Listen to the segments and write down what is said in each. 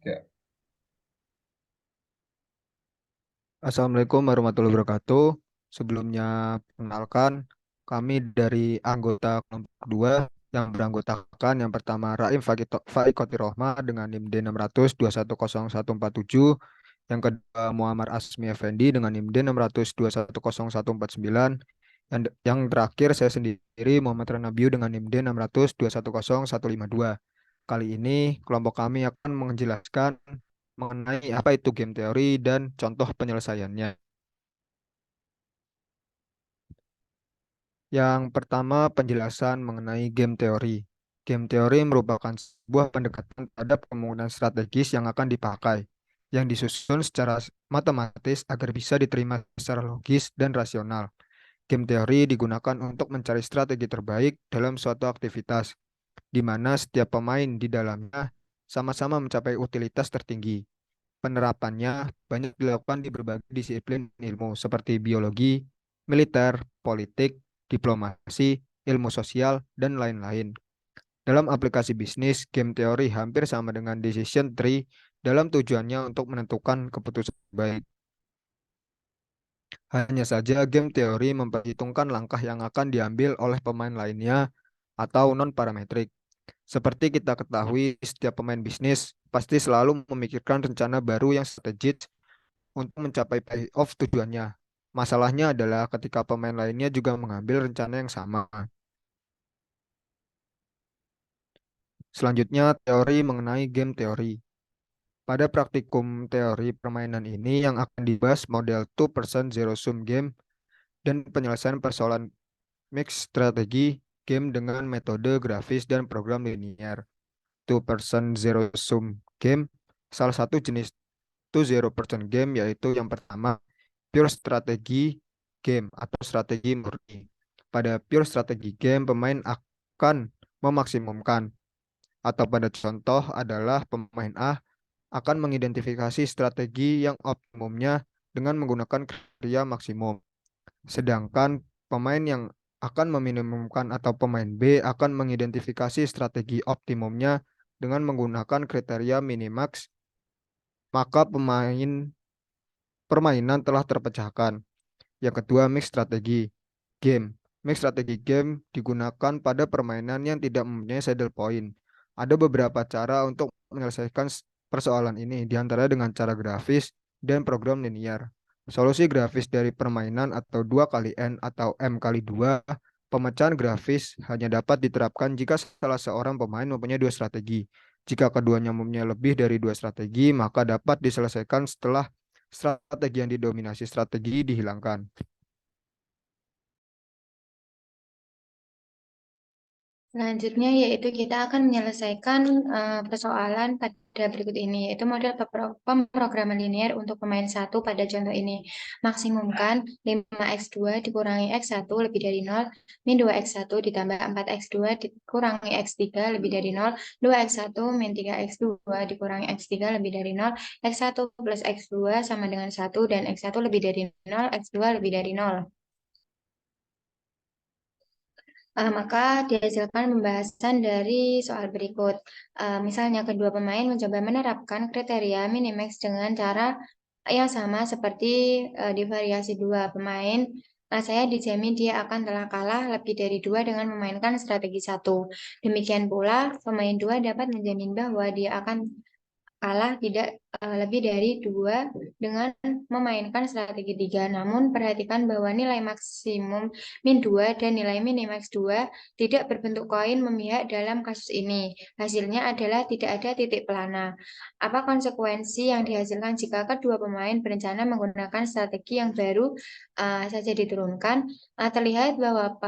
Tiga. Assalamualaikum warahmatullahi wabarakatuh. Sebelumnya, perkenalkan, kami dari anggota kelompok 2 yang beranggotakan yang pertama Raim Faikoti Rohma dengan NIM D600210147, yang kedua Muhammad Asmi Effendi dengan NIM D600210149, yang terakhir saya sendiri Muhammad Ranabiu dengan NIM D600210152. Kali ini kelompok kami akan menjelaskan mengenai apa itu game teori dan contoh penyelesaiannya. Yang pertama, penjelasan mengenai game teori. Game teori merupakan sebuah pendekatan terhadap kemungkinan strategis yang akan dipakai, yang disusun secara matematis agar bisa diterima secara logis dan rasional. Game teori digunakan untuk mencari strategi terbaik dalam suatu aktivitas, di mana setiap pemain di dalamnya sama-sama mencapai utilitas tertinggi. Penerapannya banyak dilakukan di berbagai disiplin ilmu seperti biologi, militer, politik, diplomasi, ilmu sosial, dan lain-lain. Dalam aplikasi bisnis, game teori hampir sama dengan decision tree dalam tujuannya untuk menentukan keputusan baik. Hanya saja game teori memperhitungkan langkah yang akan diambil oleh pemain lainnya atau non-parametrik. Seperti kita ketahui, setiap pemain bisnis pasti selalu memikirkan rencana baru yang strategis untuk mencapai payoff tujuannya. Masalahnya adalah ketika pemain lainnya juga mengambil rencana yang sama. Selanjutnya, teori mengenai game teori. Pada praktikum teori permainan ini yang akan dibahas model two-person zero-sum game dan penyelesaian persoalan mix strategi game dengan metode grafis dan program linear. Two-person zero-sum game, salah satu jenis two zero-person game yaitu yang pertama, pure strategi game atau strategi murni. Pada pure strategi game, pemain akan memaksimumkan atau pada contoh adalah pemain A akan mengidentifikasi strategi yang optimumnya dengan menggunakan kriteria maksimum. Sedangkan pemain yang akan meminimumkan atau pemain B akan mengidentifikasi strategi optimumnya dengan menggunakan kriteria minimax, maka permainan telah terpecahkan. Yang kedua, mix strategi game. Mix strategi game digunakan pada permainan yang tidak mempunyai saddle point. Ada beberapa cara untuk menyelesaikan persoalan ini, diantara dengan cara grafis dan program linear. Solusi grafis dari permainan atau 2 kali N atau M kali 2, pemecahan grafis hanya dapat diterapkan jika salah seorang pemain mempunyai dua strategi. Jika keduanya mempunyai lebih dari dua strategi, maka dapat diselesaikan setelah strategi yang didominasi strategi dihilangkan. Selanjutnya yaitu kita akan menyelesaikan persoalan pada berikut ini, yaitu model pemrograman linear untuk pemain satu pada contoh ini. Maksimumkan 5x2 dikurangi x1 lebih dari 0, min 2x1 ditambah 4x2 dikurangi x3 lebih dari 0, 2x1 min 3x2 dikurangi x3 lebih dari 0, x1 plus x2 sama dengan 1, dan x1 lebih dari 0, x2 lebih dari 0. Maka dihasilkan pembahasan dari soal berikut. Misalnya kedua pemain mencoba menerapkan kriteria minimax dengan cara yang sama seperti di variasi dua pemain. Saya dijamin dia akan telah kalah lebih dari dua dengan memainkan strategi satu. Demikian pula pemain dua dapat menjamin bahwa dia akan kalah tidak lebih dari dua dengan memainkan strategi tiga. Namun perhatikan bahwa nilai maksimum min 2 dan nilai minimax 2 tidak berbentuk koin memihak dalam kasus ini. Hasilnya adalah tidak ada titik pelana. Apa konsekuensi yang dihasilkan jika kedua pemain berencana menggunakan strategi yang baru saja diturunkan? Terlihat bahwa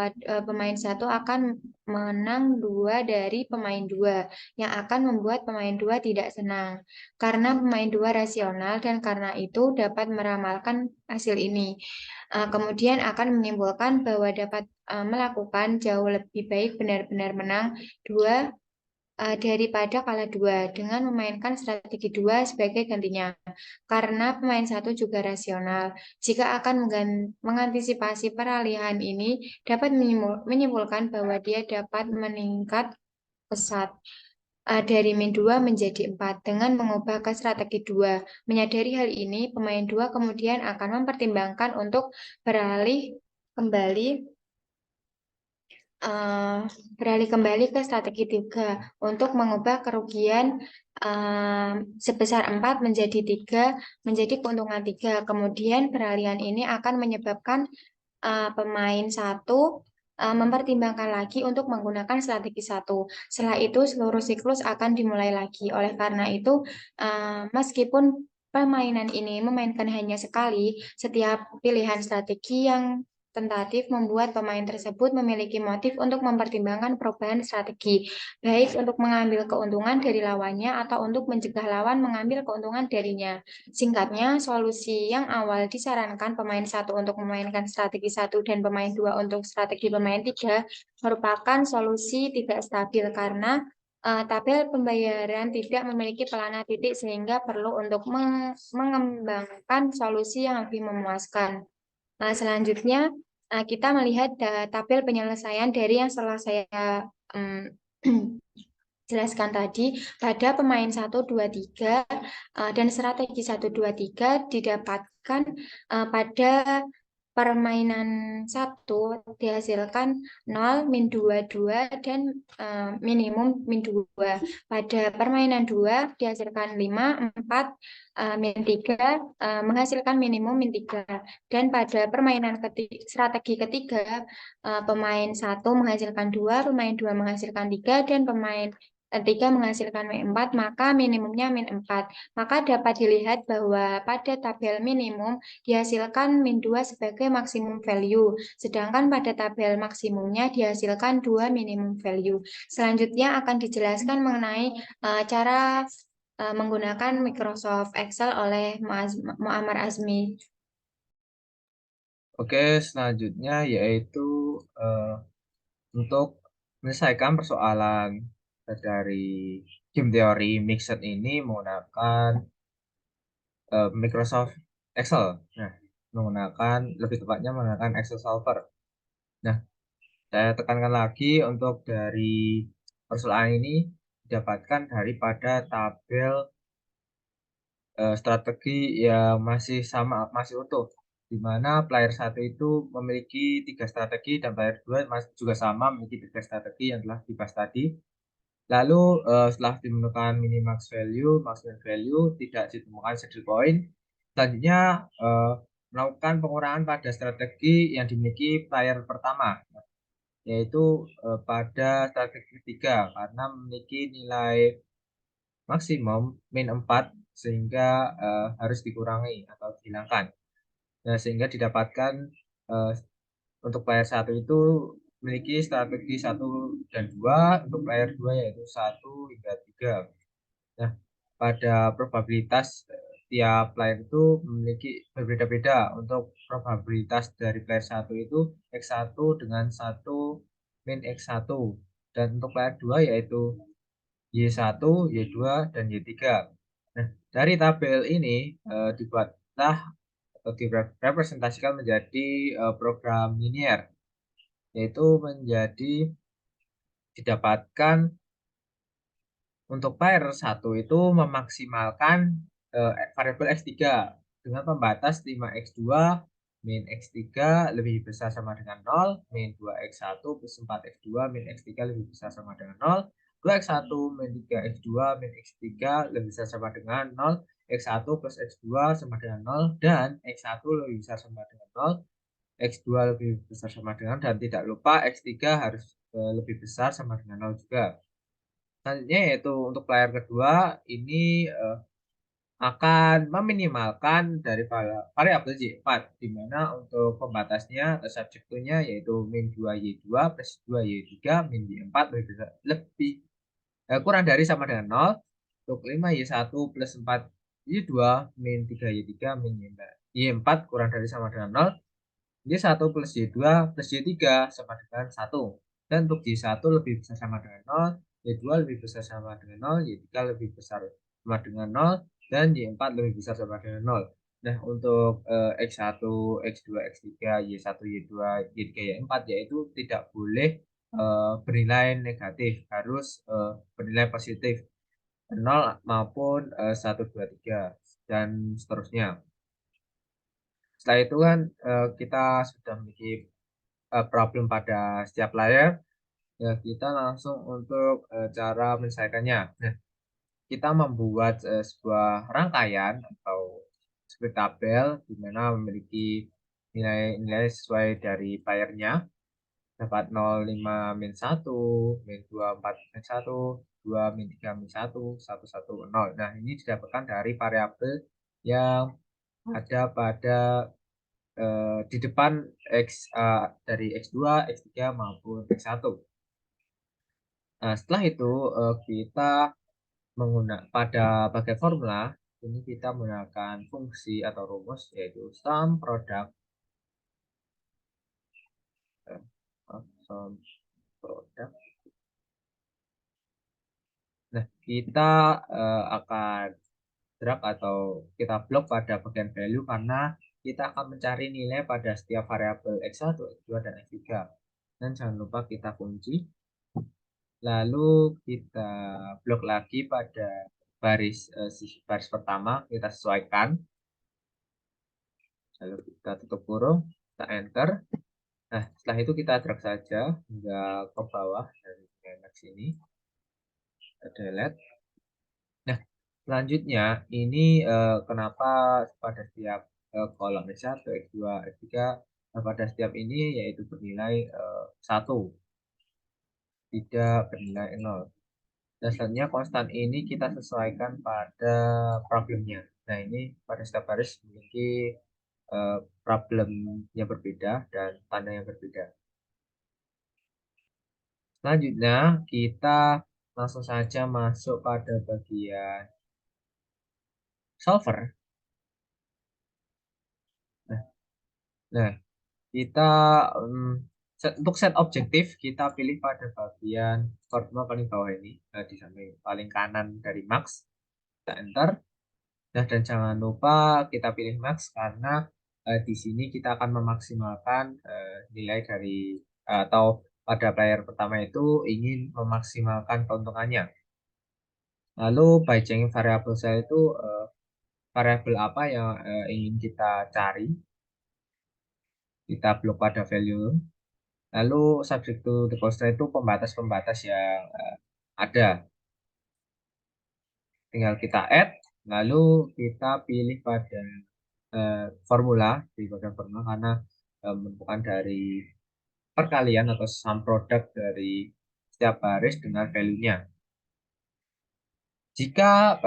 pemain satu akan menang dua dari pemain dua, yang akan membuat pemain dua tidak senang karena pemain dua rasional, dan karena itu dapat meramalkan hasil ini. Kemudian akan menimbulkan bahwa dapat melakukan jauh lebih baik benar-benar menang dua daripada kalah dua dengan memainkan strategi dua sebagai gantinya. Karena pemain satu juga rasional, jika akan mengantisipasi peralihan ini, dapat menyimpulkan bahwa dia dapat meningkat pesat. dari min 2 menjadi 4 dengan mengubah ke strategi 2. Menyadari hal ini, pemain 2 kemudian akan mempertimbangkan untuk beralih kembali eh, beralih kembali ke strategi 3 untuk mengubah kerugian eh, sebesar 4 menjadi 3 menjadi keuntungan 3. Kemudian peralihan ini akan menyebabkan pemain satu mempertimbangkan lagi untuk menggunakan strategi satu. Setelah itu seluruh siklus akan dimulai lagi. Oleh karena itu, meskipun permainan ini memainkan hanya sekali, setiap pilihan strategi yang tentatif membuat pemain tersebut memiliki motif untuk mempertimbangkan perubahan strategi, baik untuk mengambil keuntungan dari lawannya atau untuk mencegah lawan mengambil keuntungan darinya. Singkatnya, solusi yang awal disarankan pemain satu untuk memainkan strategi satu dan pemain dua untuk strategi pemain tiga merupakan solusi tidak stabil karena tabel pembayaran tidak memiliki pelana titik sehingga perlu untuk mengembangkan solusi yang lebih memuaskan. Selanjutnya, kita melihat tabel penyelesaian dari yang setelah saya jelaskan tadi, pada pemain 1, 2, 3 dan strategi 1, 2, 3 didapatkan pada permainan 1 dihasilkan 0, min 2, 2 dan minimum min 2. Pada permainan 2 dihasilkan 5, 4, min 3 menghasilkan minimum min 3. Dan pada permainan strategi ketiga, pemain 1 menghasilkan 2, pemain 2 menghasilkan 3, dan pemain 3 menghasilkan min 4, maka minimumnya min 4. Maka dapat dilihat bahwa pada tabel minimum dihasilkan min 2 sebagai maksimum value, sedangkan pada tabel maksimumnya dihasilkan 2 minimum value. Selanjutnya akan dijelaskan mengenai cara menggunakan Microsoft Excel oleh Muammar Azmi. Oke, selanjutnya yaitu untuk menyelesaikan persoalan dari game teori mixed ini menggunakan Microsoft Excel. Nah, lebih tepatnya menggunakan Excel Solver. Nah, saya tekankan lagi untuk dari persoalan ini didapatkan daripada tabel strategi yang masih sama, masih utuh, di mana player 1 itu memiliki 3 strategi dan player 2 juga sama memiliki 3 strategi yang telah dibahas tadi. Lalu setelah ditemukan minimax value, maximum value, tidak ditemukan saddle point, selanjutnya melakukan pengurangan pada strategi yang dimiliki player pertama, yaitu pada strategi ketiga karena memiliki nilai maksimum min 4 sehingga harus dikurangi atau dihilangkan. Nah, sehingga didapatkan untuk player 1 itu memiliki strategi 1 dan 2, untuk player 2 yaitu 1 hingga 3. Nah, pada probabilitas tiap player itu memiliki berbeda-beda. Untuk probabilitas dari player 1 itu X1 dengan 1 min X1. Dan untuk player 2 yaitu Y1, Y2, dan Y3. Nah, dari tabel ini dibuatlah atau direpresentasikan menjadi program linear, yaitu menjadi didapatkan untuk player 1 itu memaksimalkan variabel X3 dengan pembatas 5X2 min X3 lebih besar sama dengan 0, min 2X1 plus 4X2 min X3 lebih besar sama dengan 0, 2X1 min 3X2 min X3 lebih besar sama dengan 0, X1 plus X2 sama dengan 0, dan X1 lebih besar sama dengan 0, X2 lebih besar sama dengan, dan tidak lupa X3 harus lebih besar sama dengan 0 juga. Selanjutnya yaitu untuk player kedua ini akan meminimalkan dari variabel Y4, di mana untuk pembatasnya atau subject to-nya yaitu min 2Y2 plus 2Y3 min Y4 lebih kurang dari sama dengan 0. Untuk 5Y1 plus 4Y2 min 3Y3 min Y4 kurang dari sama dengan 0. Y1 plus Y2 plus Y3 sama dengan 1. Dan untuk Y1 lebih besar sama dengan 0, Y2 lebih besar sama dengan 0, Y3 lebih besar sama dengan 0, dan Y4 lebih besar sama dengan 0. Nah, untuk X1, X2, X3, Y1, Y2, Y3, Y4 yaitu tidak boleh bernilai negatif, harus bernilai positif 0 maupun 1, 2, 3 dan seterusnya. Setelah itu kan kita sudah memiliki problem pada setiap layar, ya kita langsung untuk cara menyelesaikannya. Nah, kita membuat sebuah rangkaian atau sebuah tabel di mana memiliki nilai-nilai sesuai dari playernya, dapat 0, 5, min 1, min 2, 4, min 1, 2, min 3, min 1, 1, 1, 0. Nah, ini didapatkan dari variabel yang ada pada di depan dari X2, X3 maupun X1. Nah, setelah itu kita menggunakan pada bagian formula ini kita menggunakan fungsi atau rumus yaitu sum product sum product. Nah, kita akan drag atau kita blok pada bagian value karena kita akan mencari nilai pada setiap variabel X1, X2, dan X3. Dan jangan lupa kita kunci. Lalu kita blok lagi pada baris pertama, kita sesuaikan. Lalu kita tutup kurung, kita enter. Nah, setelah itu kita drag saja hingga ke bawah dari Max ini. Kita delete. Nah, selanjutnya ini kenapa pada setiap kolom X1, X2, X3 pada setiap ini yaitu bernilai 1, tidak bernilai 0. Dan selanjutnya konstan ini kita sesuaikan pada problemnya. Nah, ini pada setiap baris memiliki problem yang berbeda dan tanda yang berbeda. Selanjutnya kita langsung saja masuk pada bagian solver. Nah, kita untuk set objektif kita pilih pada bagian formula paling bawah ini, di samping paling kanan dari max. Kita enter. Nah, dan jangan lupa kita pilih max karena di sini kita akan memaksimalkan nilai dari atau pada player pertama itu ingin memaksimalkan keuntungannya. Lalu by changing variable saya itu variabel apa yang ingin kita cari. Kita blok pada value. Lalu subject to the constraint itu pembatas-pembatas yang ada. Tinggal kita add, lalu kita pilih pada formula di bagian formula karena menentukan dari perkalian atau sum product dari setiap baris dengan value-nya. Jika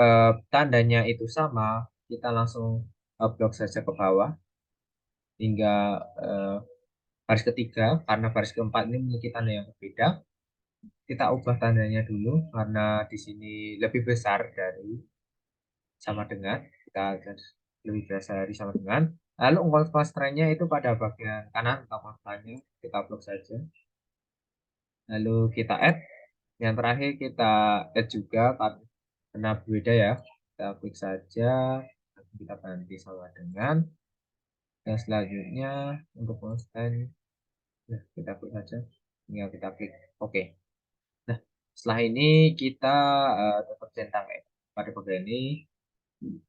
tandanya itu sama, kita langsung blok saja ke bawah hingga baris ketiga, karena baris keempat ini memiliki tanda yang berbeda. Kita ubah tandanya dulu karena di sini lebih besar dari sama dengan, kita lebih besar dari sama dengan. Lalu constraint-nya itu pada bagian kanan atau constraint-nya kita blok saja. Lalu kita add. Yang terakhir kita add juga karena berbeda ya. Kita klik saja, kita ganti sama dengan. Dan selanjutnya untuk constraint, nah, kita klik saja, tinggal kita klik oke. Nah, setelah ini kita tetap centang pada bagian ini.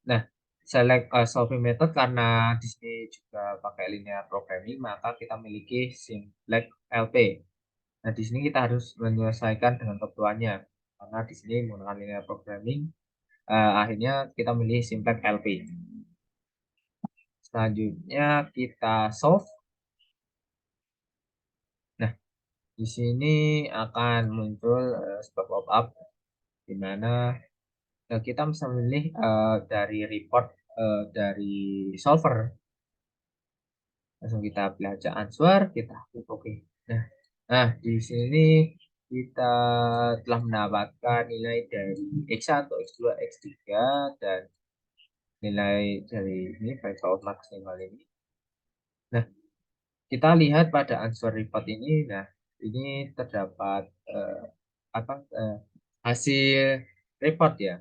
Nah, select solving method karena di sini juga pakai linear programming, maka kita memiliki simplex LP. Nah, di sini kita harus menyelesaikan dengan kebutuhannya karena di sini menggunakan linear programming. Akhirnya kita memilih simplex LP. Selanjutnya kita solve. Nah, di sini akan muncul sebuah pop-up di mana kita bisa memilih dari report dari solver. Langsung kita pilih aja answer, kita klik oke. Nah, di sini kita telah mendapatkan nilai dari X1, X2, X3 dan nilai dari ini by power maksimal ini. Nah, kita lihat pada answer report ini. Nah, ini terdapat hasil report ya.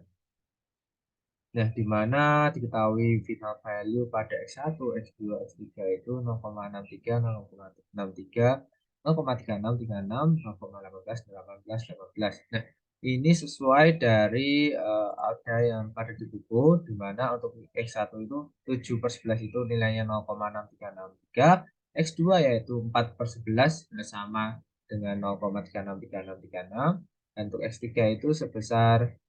Nah, di mana diketahui final value pada X1, X2, X3 itu 0,63, 0,63, 0,3636, 0,18, 18, 18. Nah, ini sesuai dari ada yang pada di buku, di mana untuk X1 itu 7/11 itu nilainya 0,6363, X2 yaitu 4/11 sama dengan 0,363636, dan untuk X3 itu sebesar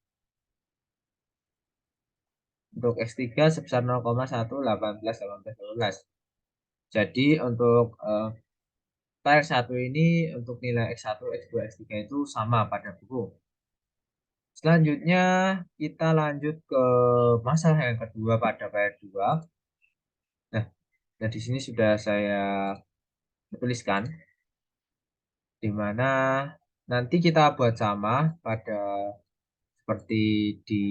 0,1181818. Jadi untuk file 1 ini untuk nilai X1, X2, X3 itu sama pada buku. Selanjutnya kita lanjut ke masalah yang kedua pada file 2. Nah, di sini sudah saya tuliskan di mana nanti kita buat sama pada seperti di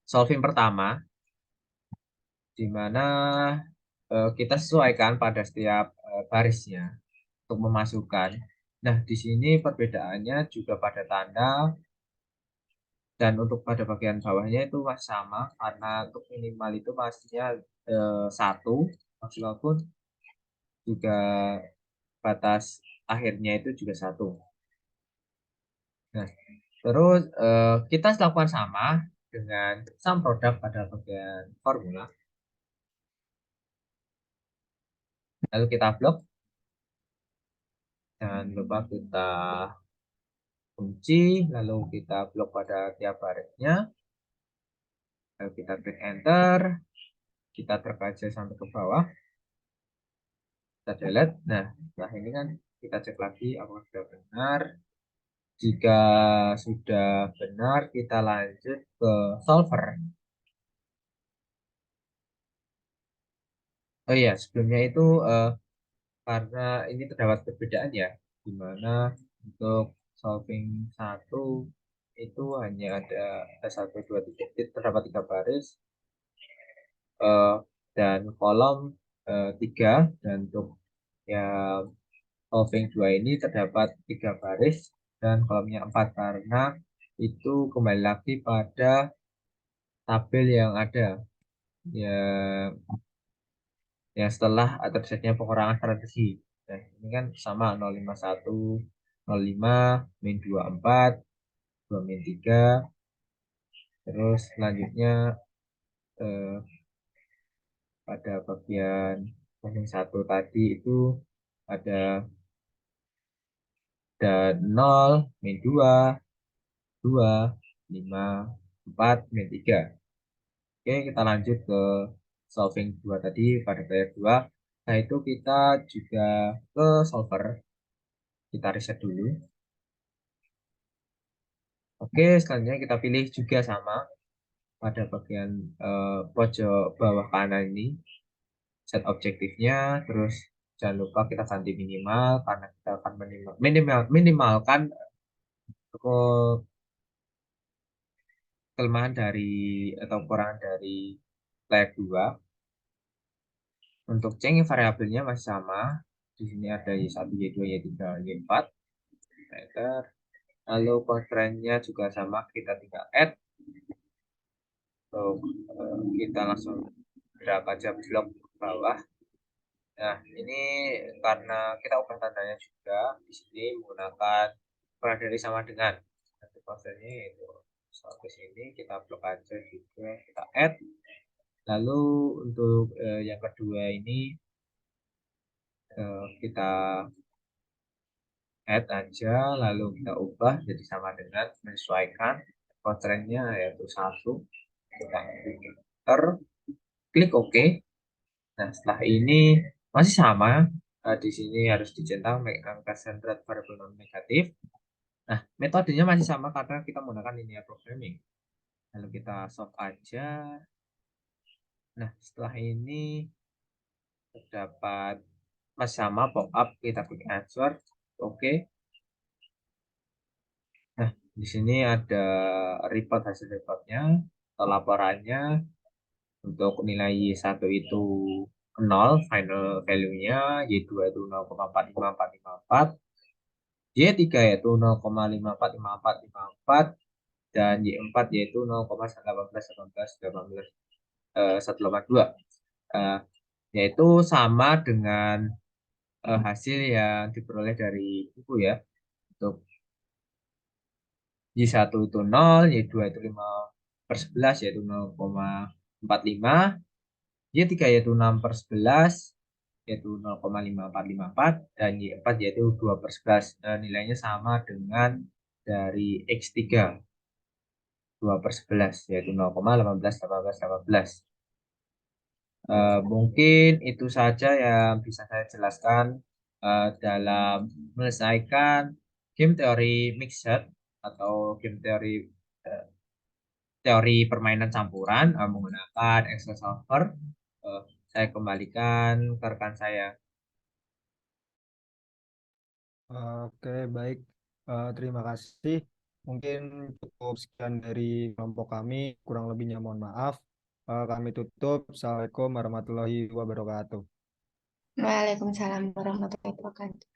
solving pertama, di mana kita sesuaikan pada setiap barisnya untuk memasukkan. Nah, di sini perbedaannya juga pada tanda, dan untuk pada bagian bawahnya itu masih sama, karena untuk minimal itu pastinya 1, maksimal pun juga batas akhirnya itu juga 1. Nah, terus kita lakukan sama dengan sum produk pada bagian formula. Lalu kita blok. Jangan lupa kita kunci, lalu kita blok pada tiap barisnya. Lalu kita klik enter. Kita drag aja sampai ke bawah. Kita delete. Nah, setelah ini kan kita cek lagi apakah sudah benar. Jika sudah benar, kita lanjut ke solver. Oh iya, sebelumnya itu karena ini terdapat perbedaan ya, di mana untuk solving 1 itu hanya ada 1, 2, 3, terdapat 3 baris dan kolom 3, dan untuk yang solving 2 ini terdapat 3 baris dan kolomnya 4, karena itu kembali lagi pada tabel yang ada yang setelah terjadinya pengurangan strategi. Nah, ini kan sama 051, 05, min 24, 2 min 3. Terus selanjutnya pada bagian solving 1 tadi itu ada 0, min 2, 2, 5, 4, min 3. Oke, kita lanjut ke solving 2 tadi pada layer 2. Nah, itu kita juga ke solver. Kita reset dulu. Oke, selanjutnya kita pilih juga sama pada bagian pojok bawah kanan ini. Set objektifnya, terus jangan lupa kita ganti minimal, karena kita akan minimalkan kelemahan dari atau kekurangan dari layer 2. Untuk changing variabelnya masih sama. Di sini ada Y1, Y2, Y3, Y4. Enter. Lalu constraint-nya juga sama, kita tinggal add. Kita langsung drag aja blok ke bawah. Nah, ini karena kita ubah tandanya juga di sini menggunakan dari sama dengan. Nanti prosesnya itu sampai sini kita blok aja juga, kita add. Lalu untuk yang kedua ini kita add aja, lalu kita ubah jadi sama dengan, menyesuaikan constraint-nya yaitu 1. Kita klik OK. Nah, setelah ini masih sama. Di sini harus dicentang angka centered variable non negatif. Nah, metodenya masih sama karena kita menggunakan linear programming. Lalu kita solve aja. Nah, setelah ini terdapat masih sama pop up, kita klik answer. Oke. Nah, di sini ada report, hasil reportnya atau laporannya. Untuk nilai Y1 itu 0, final value-nya, Y2 itu 0,45454, Y3 yaitu 0,545454, dan Y4 yaitu 0,18182, yaitu sama dengan hasil yang diperoleh dari buku ya. Untuk Y1 itu 0, Y2 itu 5/11 yaitu 0,45, Y3 yaitu 6/11 yaitu 0,5454, dan Y4 yaitu 2/11. Nilainya sama dengan dari X3 2/11 yaitu 0,181818. Mungkin itu saja yang bisa saya jelaskan dalam menyelesaikan game teori mixed atau game eh, teori permainan campuran menggunakan Excel solver. Eh, saya kembalikan ke rekan saya. Oke, baik. Terima kasih. Mungkin cukup sekian dari kelompok kami. Kurang lebihnya mohon maaf. Kami tutup. Assalamualaikum warahmatullahi wabarakatuh. Waalaikumsalam warahmatullahi wabarakatuh.